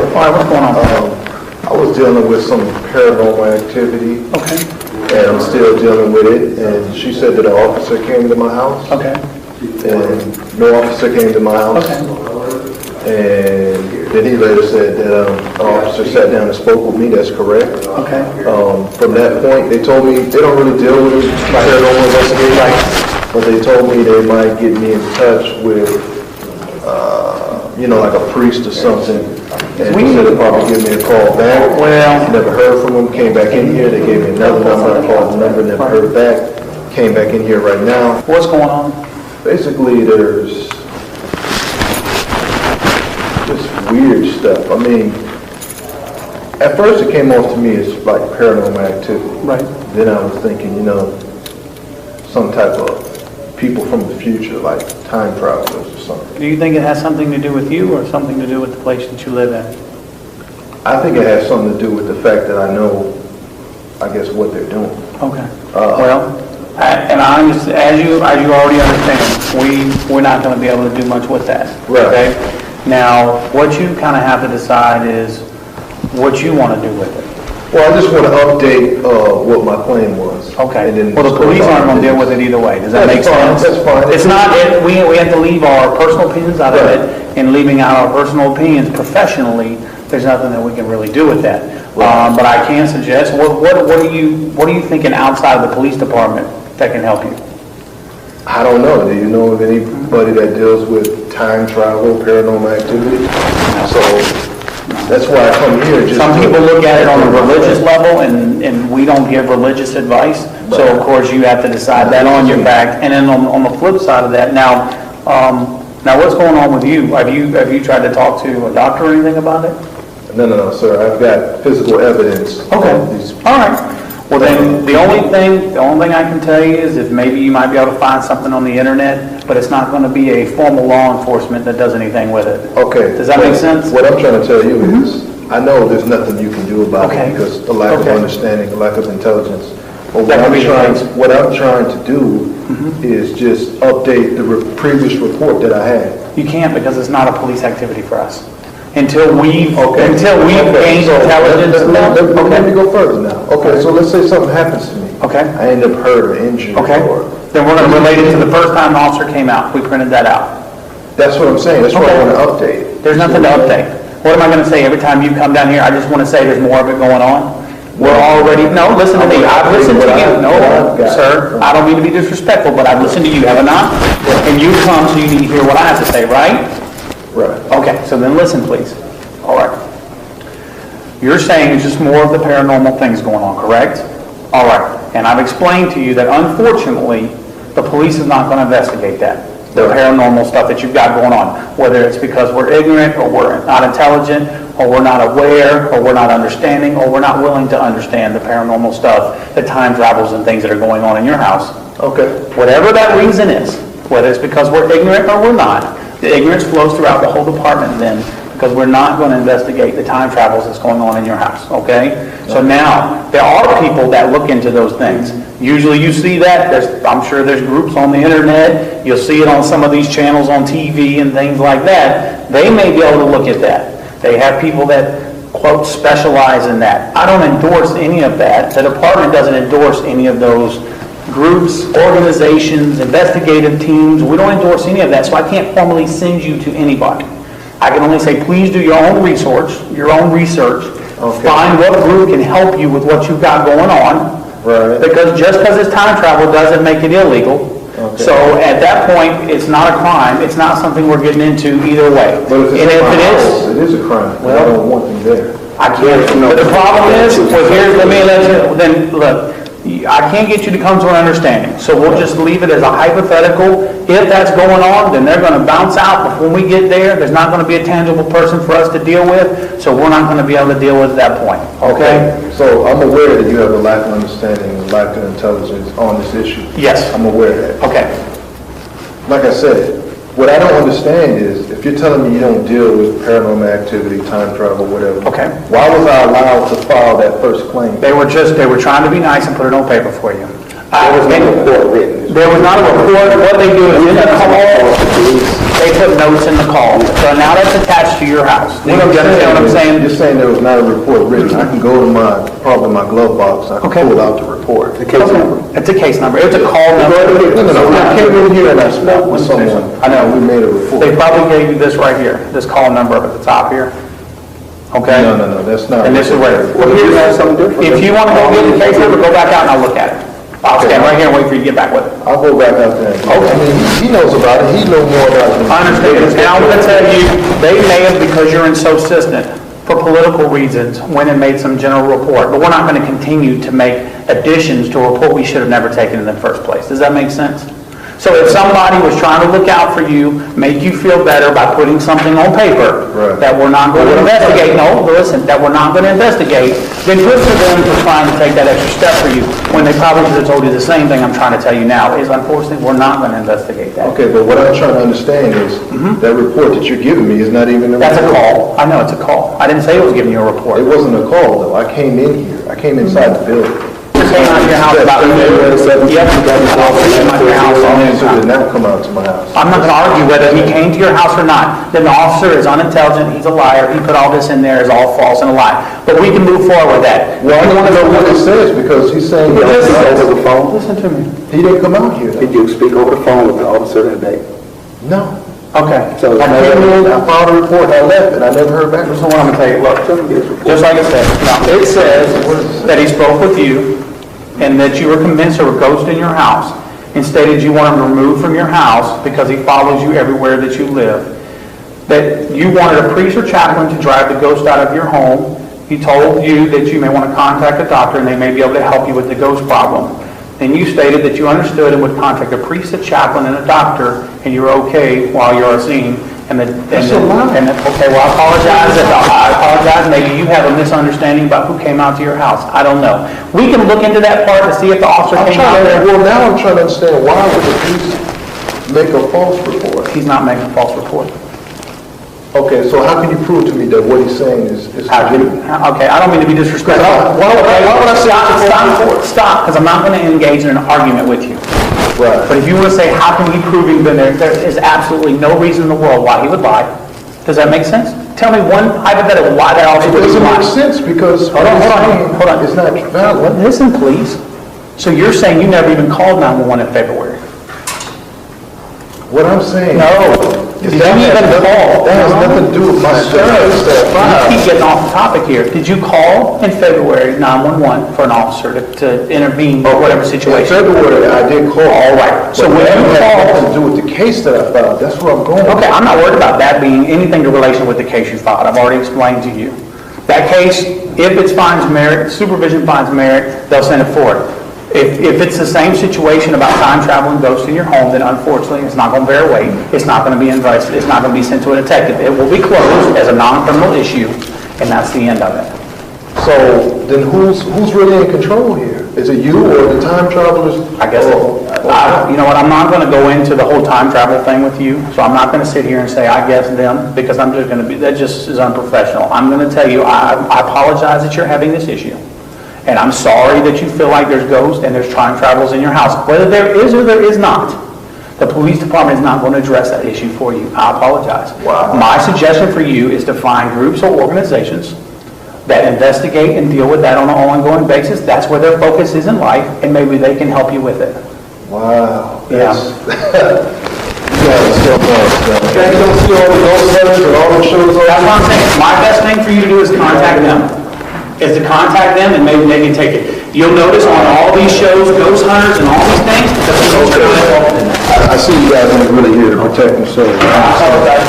All right, what's going on? I was dealing with some paranormal activity. Okay. And I'm still dealing with it. And she said that an officer came to my house. Okay. And no officer came to my house. Okay. And then he later said that an officer sat down and spoke with me. That's correct. Okay. From that point, they told me they don't really deal with paranormal investigators, but they told me they might get me in touch with, like a priest or something. And he said they'd probably give me a call back. Well, never heard from them. Came back in here. They gave me another number. I called the number. Never heard back. Came back in here right now. what's going on? Basically, there's just weird stuff. I mean, at first it came off to me as like paranormal activity. Right. Then I was thinking, some type of people from the future, like time travelers or something. Do you think it has something to do with you or something to do with the place that you live in? I think it has something to do with the fact that I know, I guess, what they're doing. Okay. As you already understand, we're not going to be able to do much with that. Right. Okay. Now, what you kind of have to decide is what you want to do with it. Well, I just want to update what my plan was. Okay. And then Well, the police aren't going to deal with it either way. Does that make sense? That's fine. It's not, we have to leave our personal opinions out of it, and leaving out our personal opinions professionally, there's nothing that we can really do with that. But I can suggest, what are you thinking outside of the police department that can help you? I don't know. Do you know of anybody that deals with time travel, paranormal activity? So that's why I come here. Some people look at it on a religious level, and we don't give religious advice. So of course you have to decide that on your back. And then on the flip side of that, now what's going on with you? Have you tried to talk to a doctor or anything about it? No, sir. I've got physical evidence. Okay. All right. Well, then the only thing I can tell you is if maybe you might be able to find something on the internet, but it's not going to be a formal law enforcement that does anything with it. Okay. Does that make sense? What I'm trying to tell you is, I know there's nothing you can do about it because the lack of understanding, the lack of intelligence. But what I'm trying to do is just update the previous report that I had. You can't because it's not a police activity for us. Until we've gained intelligence. Let me go further now. Okay, so let's say something happens to me. Okay. I end up hurt or injured. Okay. Then we're going to relate it to the first time the officer came out. We printed that out. That's what I'm saying. That's what I want to update. There's nothing to update. What am I going to say every time you come down here? I just want to say there's more of it going on. Listen to me. I've listened to you. No, sir. I don't mean to be disrespectful, but I've listened to you, have I not? And you come, so you need to hear what I have to say, right? Right. Okay, so then listen, please. All right. You're saying it's just more of the paranormal things going on, correct? All right. And I've explained to you that unfortunately, the police is not going to investigate that. The paranormal stuff that you've got going on. Whether it's because we're ignorant, or we're not intelligent, or we're not aware, or we're not understanding, or we're not willing to understand the paranormal stuff, the time travels and things that are going on in your house. Okay. Whatever that reason is, whether it's because we're ignorant or we're not, the ignorance flows throughout the whole department then, because we're not going to investigate the time travels that's going on in your house, okay? So now, there are people that look into those things. Usually you see that, I'm sure there's groups on the internet, you'll see it on some of these channels on TV and things like that. They may be able to look at that. They have people that, quote, specialize in that. I don't endorse any of that. The department doesn't endorse any of those groups, organizations, investigative teams. We don't endorse any of that, so I can't formally send you to anybody. I can only say, please do your own research, find what group can help you with what you've got going on, because just because it's time travel doesn't make it illegal. Okay. So at that point, it's not a crime. It's not something we're getting into either way. But if it is a crime, well, I don't want them there. I can't. But the problem is, look, I can't get you to come to an understanding. So we'll just leave it as a hypothetical. If that's going on, then they're going to bounce out. But when we get there, there's not going to be a tangible person for us to deal with. So we're not going to be able to deal with at that point. Okay? So I'm aware that you have a lack of understanding and lack of intelligence on this issue. Yes. I'm aware of that. Okay. Like I said, what I don't understand is, if you're telling me you don't deal with paranormal activity, time travel, whatever, okay, why was I allowed to file that first claim? They were trying to be nice and put it on paper for you. There was no report written. There was not a report. What they do is they they put notes in the call. So now that's attached to your house. Do you understand what I'm saying? You're saying there was not a report written. I can go to probably my glove box, I can pull out the report. The case number. It's a case number. It's a call number. No, I came in here and I spoke with someone. I know. We made a report. They probably gave you this right here, this call number up at the top here. Okay? No, that's not. And this is where, if you want to go get the case number, go back out and I'll look at it. I'll stand right here and wait for you to get back with it. I'll go back out there. Okay. I mean, he knows about it, he knows more about it. I understand. Now I'm going to tell you, they may have, because you're insubsistent, for political reasons, went and made some general report, but we're not going to continue to make additions to a report we should have never taken in the first place. Does that make sense? So if somebody was trying to look out for you, make you feel better by putting something on paper that we're not going to investigate, that we're not going to investigate, then good for them for trying to take that extra step for you, when they probably should have told you the same thing I'm trying to tell you now, is unfortunately, we're not going to investigate that. Okay, but what I'm trying to understand is, that report that you're giving me is not even a report. That's a call. I know it's a call. I didn't say it was giving you a report. It wasn't a call, though. I came in here. I came inside the building. Came out of your house about Did not come out to my house. I'm not going to argue whether he came to your house or not. Then the officer is unintelligent, he's a liar, he put all this in there is all false and a lie. But we can move forward with that. Well, I want to know what it says, because he's saying he didn't come over the phone. Listen to me. He didn't come out here. Did you speak over the phone with the officer that day? No. Okay. So I came in, I filed a report, and I left, and I never heard back. This is what I'm going to tell you. Look, just like I said, it says that he spoke with you, and that you were convinced there were ghosts in your house, and stated you want him removed from your house because he follows you everywhere that you live. That you wanted a priest or chaplain to drive the ghost out of your home. He told you that you may want to contact a doctor and they may be able to help you with the ghost problem. And you stated that you understood and would contact a priest, a chaplain, and a doctor, and you're okay while you're seen. That's a lie. Okay, well, I apologize. Maybe you have a misunderstanding about who came out to your house. I don't know. We can look into that part to see if the officer came out there. Well, now I'm trying to understand, why would the police make a false report? He's not making a false report. Okay, so how can you prove to me that what he's saying is Okay, I don't mean to be disrespectful. Why would I say Stop, because I'm not going to engage in an argument with you. Right. But if you want to say, how can he prove he's been there, there is absolutely no reason in the world why he would lie. Does that make sense? Tell me one hypothetical why that officer would lie. It doesn't make sense, because hold on. It's not valid. Listen, please. So you're saying you never even called 911 in February? What I'm saying... No. Did you even call? That has nothing to do with my service. You keep getting off the topic here. Did you call in February 911 for an officer to intervene in whatever situation? In February, I did call. All right. So when you had called... nothing to do with the case that I filed. That's where I'm going. Okay, I'm not worried about that being anything in relation with the case you filed. I've already explained to you. That case, if it finds merit, supervision finds merit, they'll send it forward. If it's the same situation about time travel and ghosts in your home, then unfortunately it's not going to bear weight. It's not going to be invited. It's not going to be sent to a detective. It will be closed as a non-criminal issue, and that's the end of it. So then who's really in control here? Is it you or the time travelers? I guess, you know what, I'm not going to go into the whole time travel thing with you, so I'm not going to sit here and say, I guess them, because I'm just going to be, that just is unprofessional. I'm going to tell you, I apologize that you're having this issue. And I'm sorry that you feel like there's ghosts and there's time travels in your house. Whether there is or there is not, the police department is not going to address that issue for you. I apologize. Wow. My suggestion for you is to find groups or organizations that investigate and deal with that on an ongoing basis. That's where their focus is in life, and maybe they can help you with it. Wow. Yeah. You guys are so much. Okay, you don't see all the ghost letters and all the shows. That's what I'm saying. My best thing for you to do is contact them. And maybe they can take it. You'll notice on all these shows, ghost hunters and all these things, the police are not involved in that. I see you guys aren't really here to protect themselves. I apologize.